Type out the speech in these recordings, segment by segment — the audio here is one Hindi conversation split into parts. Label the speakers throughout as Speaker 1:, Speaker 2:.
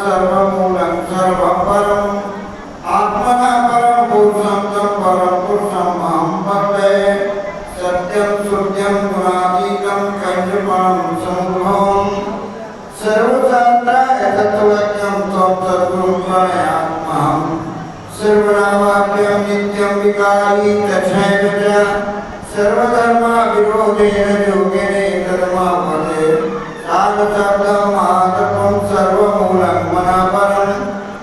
Speaker 1: सर्वमूलं सर्वपरं आत्मना परं पुरुषं तं परं पुरुषं मां वन्दे सत्यं सुत्यं गुणातीतं कैर्यपणं समुद्भवं सर्वशास्त्राय तत्त्वज्ञं त्वं सद्गुरुं प्रणयात्महं सर्वनामाभ्यं नित्यं विकारी तथैव च सर्वधर्मविरोधेन योगेन धर्मपदे साधुशब्दमात्रं सर्वमूलं मनापरं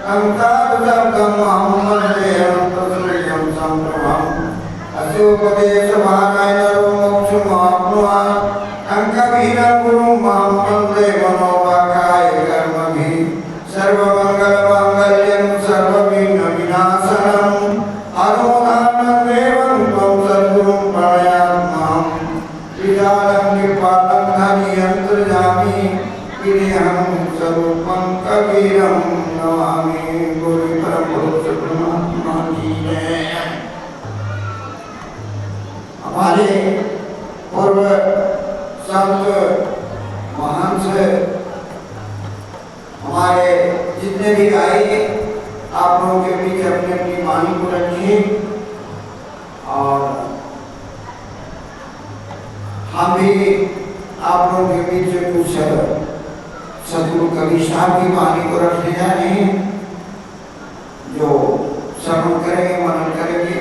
Speaker 1: तं साधुशब्दम् अहं वन्दे अनन्तसूर्यं सम्प्रभम् अस्योपदेशभागाय नरो मोक्षमाप्नुयात् तं कबीरं गुरुं मां वन्दे मनोवाकाय कर्मभिः सर्वमङ्गलमाङ्गल्यं सर्वविघ्नविनाशनम् अनोधानं देवं त्वं सद्गुरुं प्रणयाम्यहम् विशालं कृपालं धनियन्तर्यामि विदेहं स्वरूपं कबीरं नमामि गुरु परमपुरुष परमात्मा की जय। हमारे पूर्व संत महंत हमारे जितने भी आए आप लोगों के बीच अपनी अपनी वाणी को रखिए और हम भी आप लोगों के बीच कुछ सदगुरु कबीर साहब की वाणी को रखने जा रहे हैं जो श्रवण करेंगे मनन करेंगे।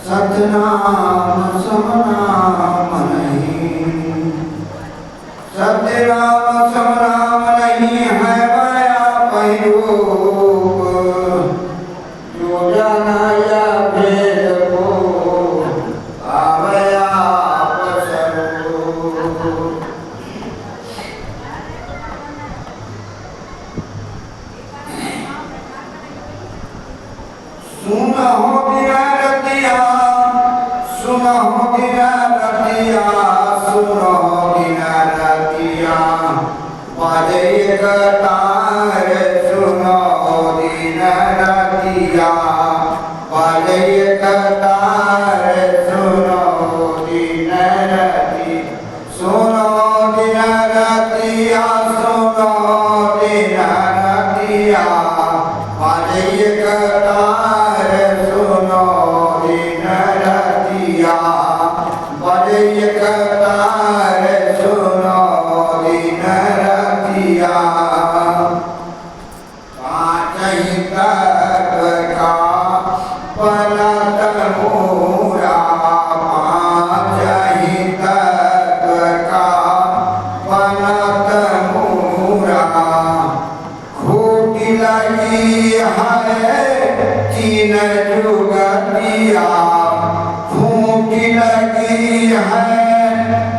Speaker 1: सतनाम समनाम नहीं सत्य राम समनाम नहीं है माया पहिरूप जो जाना या भेद को आवया स्वरूप। सुनो बिना रतिया सुनो बिना रतिया सुनो बिना रतिया बाजे कतार सुनो बिना रतिया बाजे कतार सुनो बिना रति सुनो बिना रतिया सुनो बिना रतिया बाजे कतार सुनो बिना रतिया बाजे कतार सुनो बिना रतिया। पाँचही तत्व का पलट मूरा पाँचही तत्व का पलट मूरा खूटी लगी है तीन जुगतिया खूटी लगी है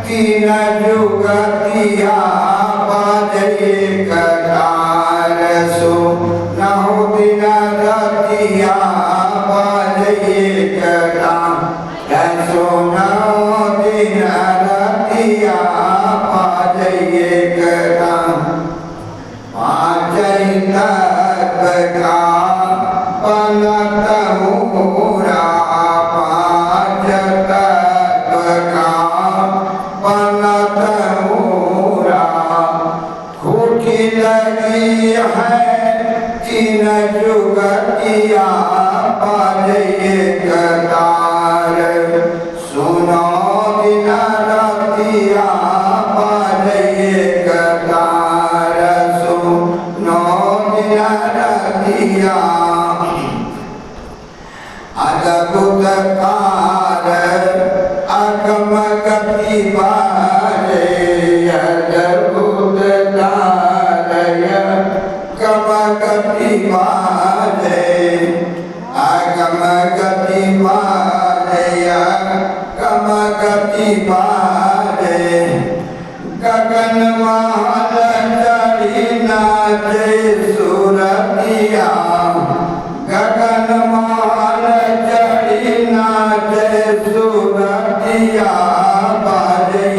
Speaker 1: तीन जुगतिया बाजे कतार सो नहो दिन रतिया बाजे कतार सो नहो दिन रतिया बाजे कतार। पाँचही तत्व का पलट मूरा पाँच तत्व का पलट मूरा खूटी लगी है तीन जुगतिया बाजे कतार सुनो दिन रतिया बाजे कतार सुनो दिन रतिया। अद्भुत कार अगम गति बारे अद्भुत कार अगम गति बारे अगम गति बारे अगम गति बारे गगन महल चढ़ी नाचे सुरतिया गगन महल चढ़ी नाचे सुरतिया बाजे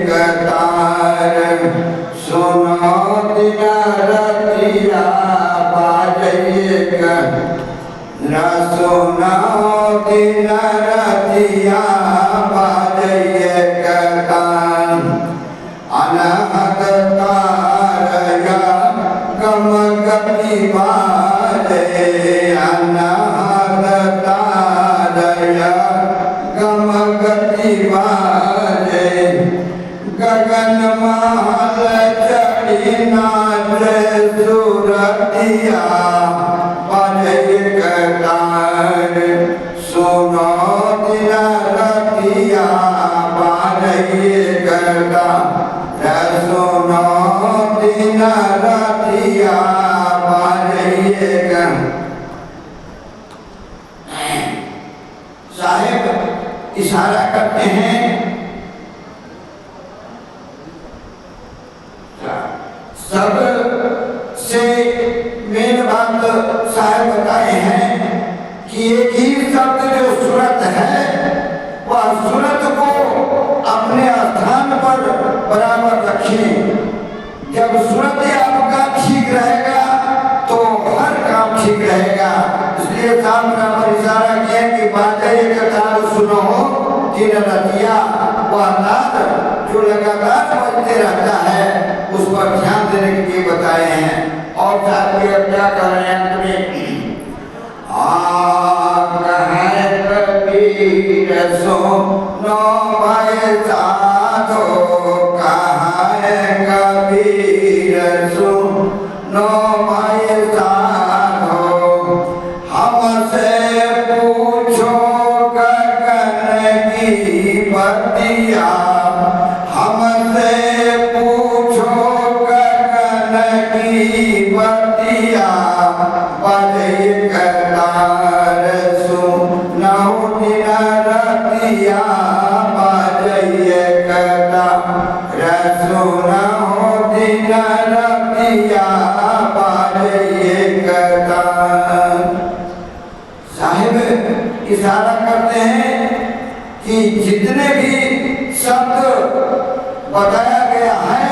Speaker 1: कतार सुनो दिन रतिया बाजे न सुनो दिन रतिया बाजैये कतान अनहद तारया गम गति बाजे अनहद तारया गम गति बाजे गगन महल चढ़ी नाचे सुरतिया बाजैये कतान सुनो दिन रतिया बाजैये कतान सुनो दिन रतिया बाजैये कतान। साहेब इशारा करते हैं, सबसे मेन बात साहेब बताए हैं कि एक ही शब्द जो सूरत है वह सूरत को अपने स्थान पर बराबर रखें। जब सूरत आपका ठीक रहेगा तो हर काम ठीक रहेगा। इसलिए साहब बराबर इशारा किया कि बाजैये कतान सुनो दिन रतिया, वह नाद जो लगातार बजते रहता है उस पर ध्यान देने के लिए बताए हैं। और साथ में क्या कर रहे हैं अंत में, कबीर सुनो भाई साधो, कहाँ है कबीर सुनो भाई साधो, हमसे पूछो गगन की बतिया, हमसे पूछो गगन की बतिया बाजैये कतान सुनो दिन रतिया बाजैये कतान सुनो दिन रतिया बाजैये कतान। साहिब इशारा करते हैं कि जितने भी शब्द बताया गया है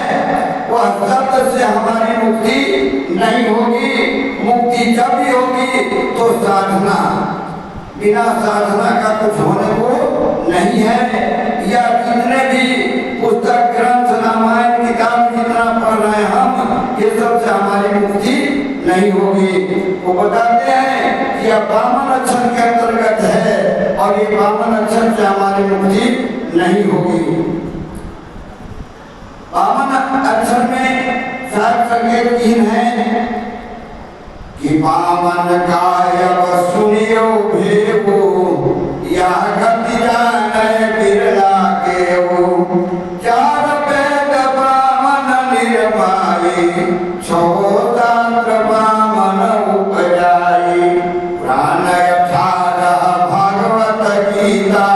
Speaker 1: वह शब्द से हमारी मुक्ति नहीं होगी। मुक्ति जब भी होगी तो साधना, बिना साधना का कुछ होने को नहीं है। या जितने भी पुस्तक ग्रंथ रामायण किताब जितना पढ़ रहे हम, ये सब से हमारी मुक्ति नहीं होगी। वो बताते हैं कि यह 52 अक्षर के अंतर्गत है और ये 52 अक्षर से हमारी मुक्ति नहीं होगी। 52 अक्षर में सात संकेत 3 है कि पावन कायब सुनियो भेबो, यह गति जाने बिरला केवो, 4 वेद ब्राह्मण निर्माई, 6 शास्त्र ब्राह्मण उपजाई, पुराण 18 भागवत गीता,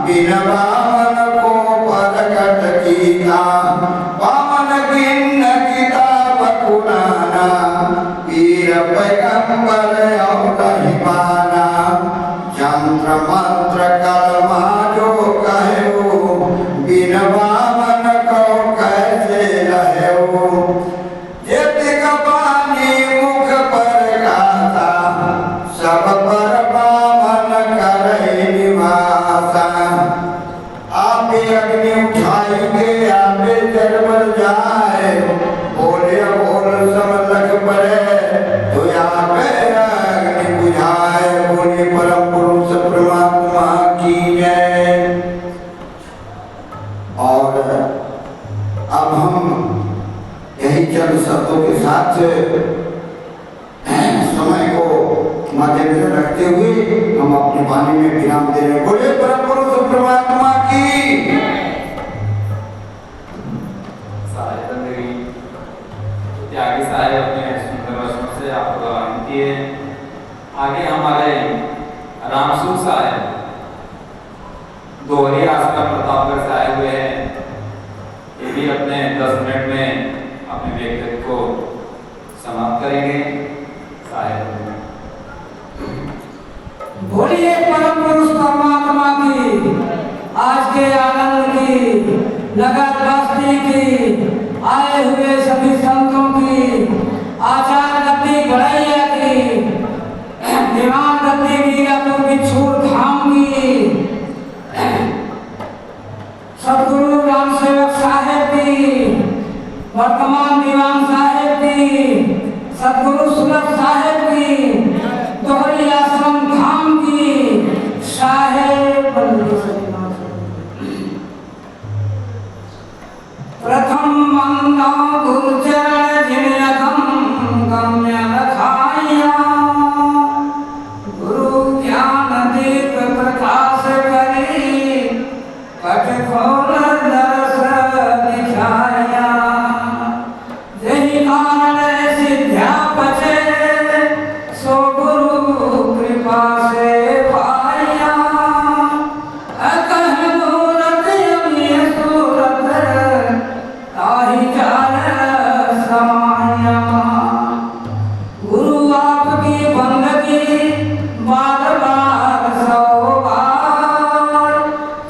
Speaker 1: बिन ब्राह्मण को प्रकट कीता, पावन किन्न किताब पुराना, वीर पैगंबर और माना, यंत्र मंत्र कलमा जो कहो, बिन बामन को कैसे लहो, जेतिक पानी मुख पर गाता, सब पर बामन करे निवासा, आपे अग्नि उठाएंगे आपे जन्म जाए, बोले बोल सब लग पड़े तो आपे अग्नि बुझाए, बोले परम पुरुष परमात्मा की जय। और अब हम यही चंद शब्दों के साथ समय को मद्देनजर रखते हुए हम अपनी वाणी में विराम दे रहे हैं। बोले परम पुरुष परमात्मा की।
Speaker 2: त्यागी साहेब अपने सुंदर वचनों से आपको आनंद किए। आगे हमारे रामसू साहेब दोहरी आश्रम प्रतापगढ़ से आए हुए हैं। ये भी अपने 10 मिनट में अपने व्यक्तित्व को समाप्त करेंगे। साहेब
Speaker 3: बोलिए परम पुरुष परमात्मा की, आज के आनंद की, नगर बस्ती की, आए हुए सभी संतों की, आचार गति गड़ैया की, दीवान गति मीरापुर की छूट वर्तमान दीवान साहेब की, सतगुरु सुलभ साहेब की, दोहरी आश्रम धाम की, साहेब प्रथम वंदो गुरुचरण जिनयतम गम्य रखाया, गुरु ज्ञान दीप प्रकाश करी, पट खोल दर्श दिखाया, जहि कारण सिद्ध्या पचे, सो गुरु कृपा से पाया, अकह मूरत यमी सूरत, ताहि जान समाया, गुरु आपकी बंदगी बार बार सौ बार,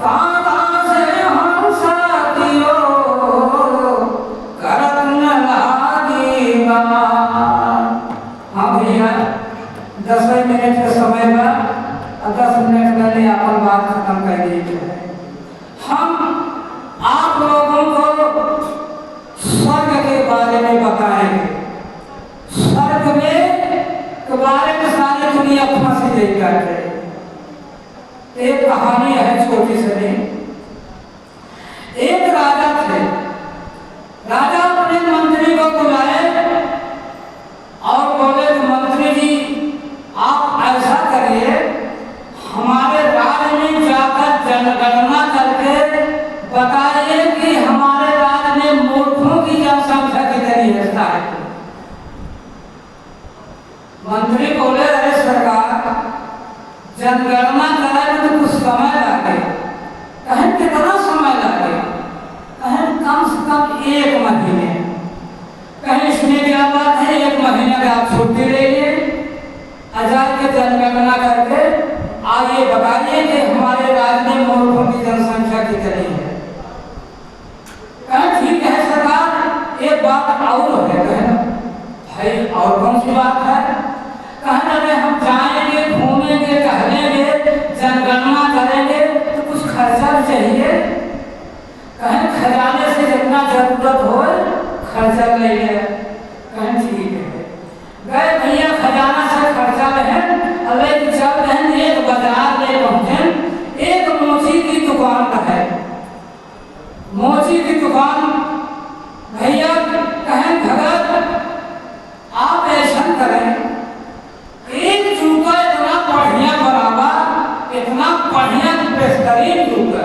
Speaker 3: काका से हम साथियों करत न लागी बार। हाँ भैया 10 मिनट के समय में 10 मिनट पहले अपन बात खत्म कर दीजिए। हम आप लोगों को स्वर्ग के बारे में बताएंगे। स्वर्ग में के बारे में सारी दुनिया फंसी गई करते। एक कहानी है छोटी सी। एक राजा थे। राजा अपने मंत्री को बुलाए और बोले मंत्री जी आप ऐसा करिए, हमारे राज्य में जाकर जनगणना करके बताइए कि हमारे राज्य में मूर्खों की जनसंख्या कितनी है। मंत्री बोले अरे सरकार जनगणना कराए तो कुछ समय लगे। कहें कितना समय लगे? कहें कम से कम 1 महीने। कहें इसमें क्या बात है, 1 महीने का आप छुट्टी लीजिए, हजार के जनगणना करके आइए बताइए कि हमारे राज्य में मूर्खों की जनसंख्या कितनी है। कहें ठीक है सरकार, एक बात और है। कहें भाई और कौन सी बात है? कहें अरे हम जाएंगे, घूमेंगे, टहलेंगे, जनगणना करेंगे तो कुछ खर्चा भी चाहिए। कहें खजाने से जितना जरूरत हो खर्चा ले ले। कहें ठीक है। गए भैया खजाना से खर्चा लें, अरे चल रहे एक बाजार ले पहुंचे। एक मोची की दुकान है। मोची की दुकान भैया कहें भगत आप ऐसा करें, एक जूता इतना बढ़िया बनावा, इतना बढ़िया बेहतरीन जूता,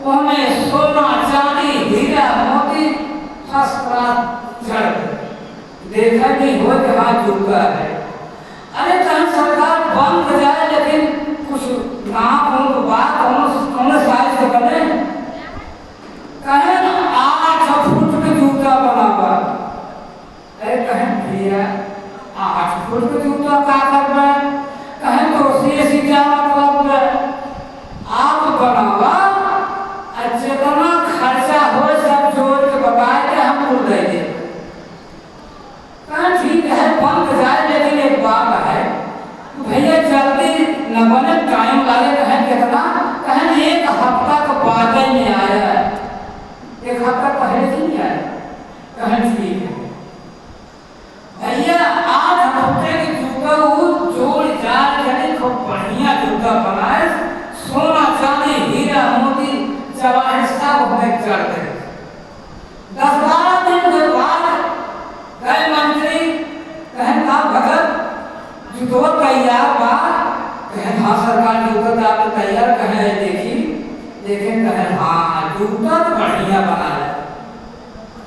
Speaker 3: वो हमें सोना चांदी हीरा मोती जड़ देखा नहीं हो कि हाँ जूता है। अरे कहीं सरकार बंद जाए लेकिन कुछ नाम हो बात कौन साइज से बने। कहें 8 फुट के जूता बनावा। अरे कहें भैया 8 फुट के जूता का करना? कहें तो ऐसी क्या मतलब है? आप बनावा जितना खर्चा हो सब जोड़ के बताए कि हम भूल देंगे। कहें ठीक है बंद जाए लेकिन एक बात है भैया जल्दी न बने, टाइम लगे। कहें कितना? कहें 1 हफ्ता का बाद नहीं आया, 1 हफ्ता पहले से नहीं आया। कहें ठीक है भैया 8 हफ्ते के जूता जोड़ जाड़ के खूब बढ़िया जूता बनाए, सोना चांदी हीरा मोती जवाहर सब हमें चढ़ गए। 10-12 दिन के बाद गए मंत्री। कहें का भगत जूतो तैयार बा? कहें हाँ सरकार जूता आप तैयार। कहें देखी देखें। कहें हाँ जूता तो बढ़िया बना है,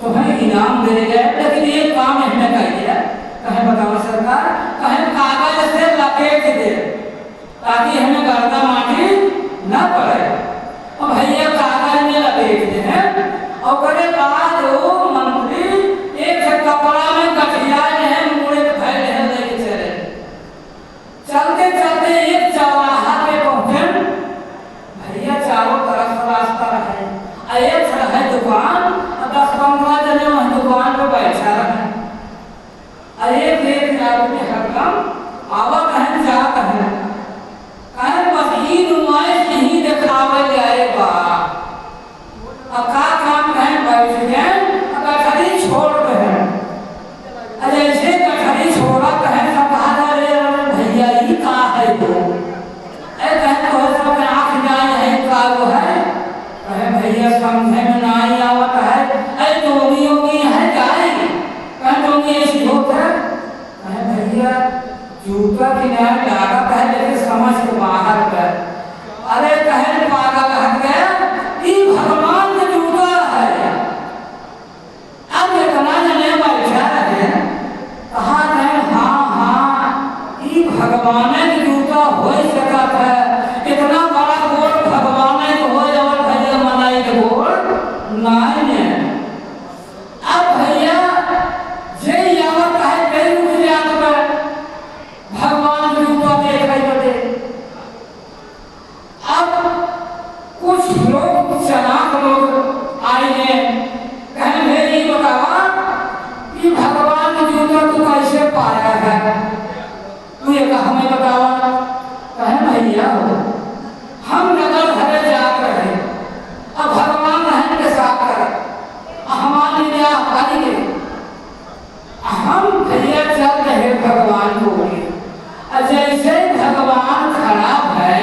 Speaker 3: तुम्हें इनाम दे गए, लेकिन एक काम हमने कर दिया। कहें बताओ सरकार? कहें कागज से लपेट दे ताकि हमें गर्दा माटी न पड़े। और भैया कागज में लपेट दे हैं और करे बाद वो मंत्री एक कपड़ा में गठिया मुड़े फैले हैं लेके चले। चलते चलते एक चौराहा पे पहुंचे। भैया चारों तरफ रास्ता है, एक है दुकान, 10-15 जने वहाँ दुकान पे बैठा रहे। एक आदमी हरदम आवत है जात है। कहें बस ही नुमाइश नहीं दिखावे जाएगा। बाहर गए। अरे कहे पागल हट गए, ये भगवान का जूता है। अब इतना जने बैठा रहे, कहा जाए हाँ ये भगवान का जूता हो सकता है। इतना बड़ा गोल भगवान को हो और भैया मनाई के गोल नहीं। अब भैया जे यावत है कई रुक जात पर भगवान के जूता देख रहे बटे। अब कुछ लोग चलाक लोग आए हैं, कहें मेरी बतावा कि भगवान का जूता तू कैसे पाया है, तू ये हमें बतावा। कहें भैया हम नगर घरे जात रहे, अब भगवान रहन के साथ करे हमारी लिया हमारी के हम भैया चल रहे भगवान को बोले। जैसे भगवान खराब है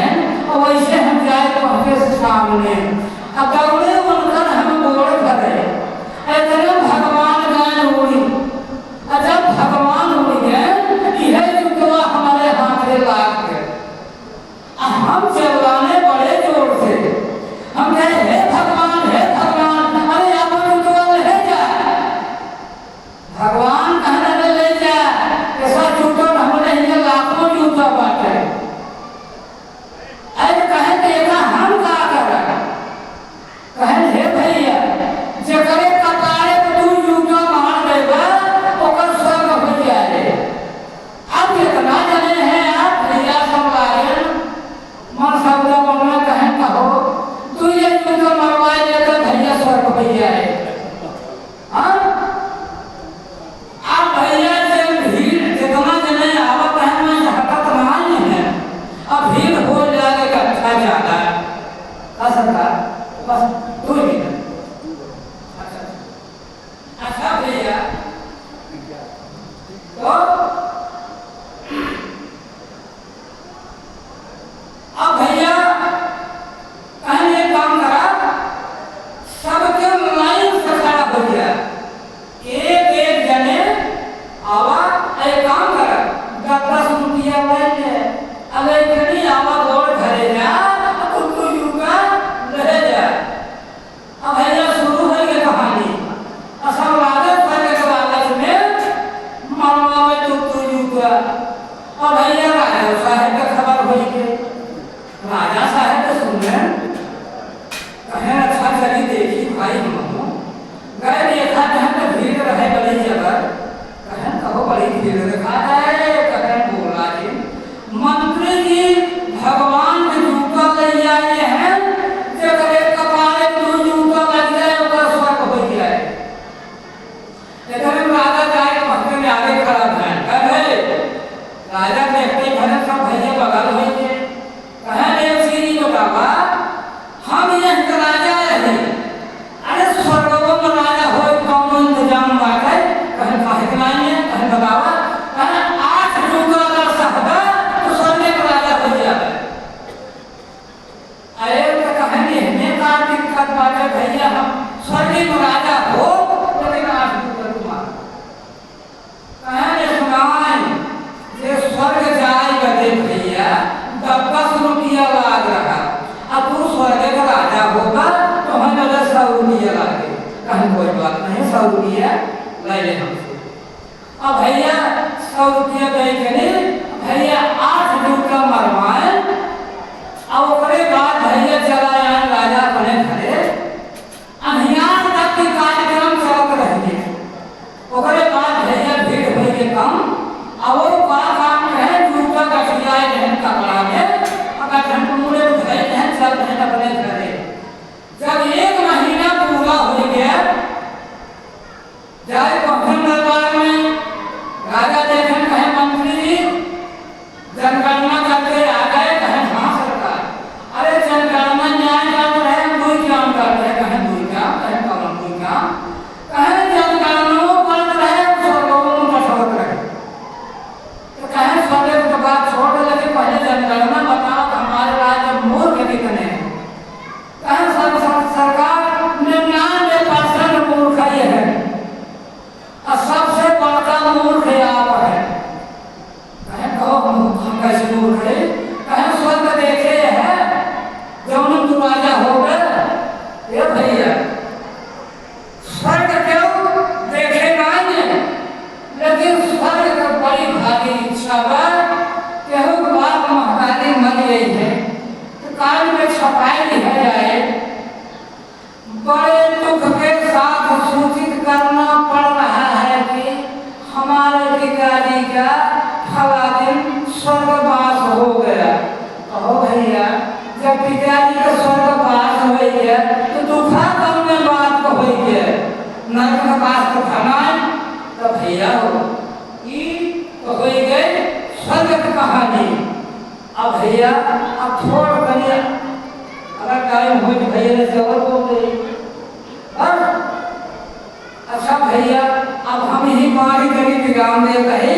Speaker 3: वैसे हम जाए पहुंचे सामने, अब दौड़े उनकर हम गोड़ करे इतने भगवान गाय उड़ी। जब भगवान उड़ गए यह जुटवा हमारे हाथ में लाग गए। हम चिल्लाने बड़े जोर से, हम कहे हे भगवान अरे आप जुटवा ले जा। भगवान कहने ले जा, ऐसा जूता हमारे यहाँ लाखों जूता बांटे। अरे कहे देखा हम का कर कहे हे भैया जकरे कपारे पे तू जूता मार देगा ओकर स्वर्ग हो जाए। अब इतना जने हैं आप भैया सब लाए मन शब्द बोलना कहे कहो तू ये जूता मरवाए लेकर भैया स्वर्ग हो जाए। हाँ अब भैया से भीड़ जितना जने आवत है मैं हटत नहीं है। अब भीड़ हो जाएगा इकट्ठा ज्यादा सरकार बस 2 मिनट। अच्छा भैया तो अब भैया कहीं एक काम करा, सबके लाइन से खड़ा हो गया। एक जने आवा एक काम करा 10 रुपया ले अगर इतनी आवा दौड़ घरे जा तो युगा रह जा। अब भैया शुरू हो गई कहानी। असल लागत करने के लागत में मरवा में तो युगा। और भैया राजा साहब का खबर हो गई। राजा साहब को सुने कहे अच्छा चली देखी भाई हम गए देखा कहें तो भीड़ रहे बड़ी जगह। कहें कहो बड़ी भीड़ देखा है। कहें बोला जी मंत्री जी भगवान के जूता ले आए हैं, जब एक कपारे दो जूता लग जाए ओकर स्वर्ग हो जाए। इधर राजा जाए भक्त में आगे खड़ा है। कहे राजा देखते भरत सब भैया बगल हो गए। कहे देव श्री बतावा हम यह राजा रहे, अरे स्वर्गों में राजा हो कौन इंतजाम बाटे। कहे काहे के नहीं है, कहे बतावा। कहे 8 जूता अगर सहबा तो स्वर्ग में राजा हो जाए। अरे तो कहे हमें का दिक्कत बाटे भैया, हम स्वर्ग में राजा हो लेकिन 8 जूता तुम्हारा। कहे सुनाई ये स्वर्ग जाए गए भैया 10 रुपया लाग रहा। अब तू स्वर्ग का राजा होगा तो हमें 100 रुपया लागे। कहीं कोई बात नहीं 100 रुपया ले ले हमसे। अब भैया 100 रुपया दे के भैया 8 जूता मरवाए। अब ओकरे बाद भैया चला आए राजा अपने घरे। अभियान तक के कार्यक्रम भैया फला दिन स्वर्गवास हो गया। कहो भैया जब पिताजी का स्वर्गवास हो गया तो दूसरा कम में बात को हो गया नरक का बात को भगाए तो भैया हो तो हो गए स्वर्ग की कहानी। अब भैया अब छोड़ करिए अगर टाइम हो तो भैया ने जबर बोल गई। अच्छा भैया अब हम ही मारी करी विराम दे कहे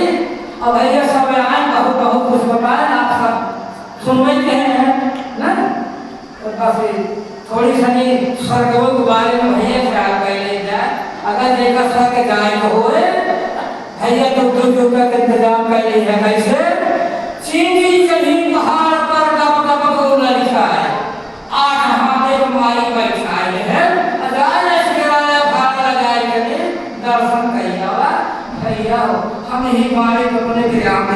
Speaker 3: अब भैया सब आए बहुत बहुत कुछ बताए आप सब सुनते हैं ना तो बस थोड़ी सनी स्वर्गों के बारे में भैया क्या कहले जाए अगर देखा स्वर्ग जाए तो हो भैया तो दो का इंतजाम कर ली है। कैसे चीनी चढ़ी पहाड़ पर गप गप को लड़का है 8 हाथे माई बैठाए है दर्शन कहिया भैया हम ही मारे अपने विराम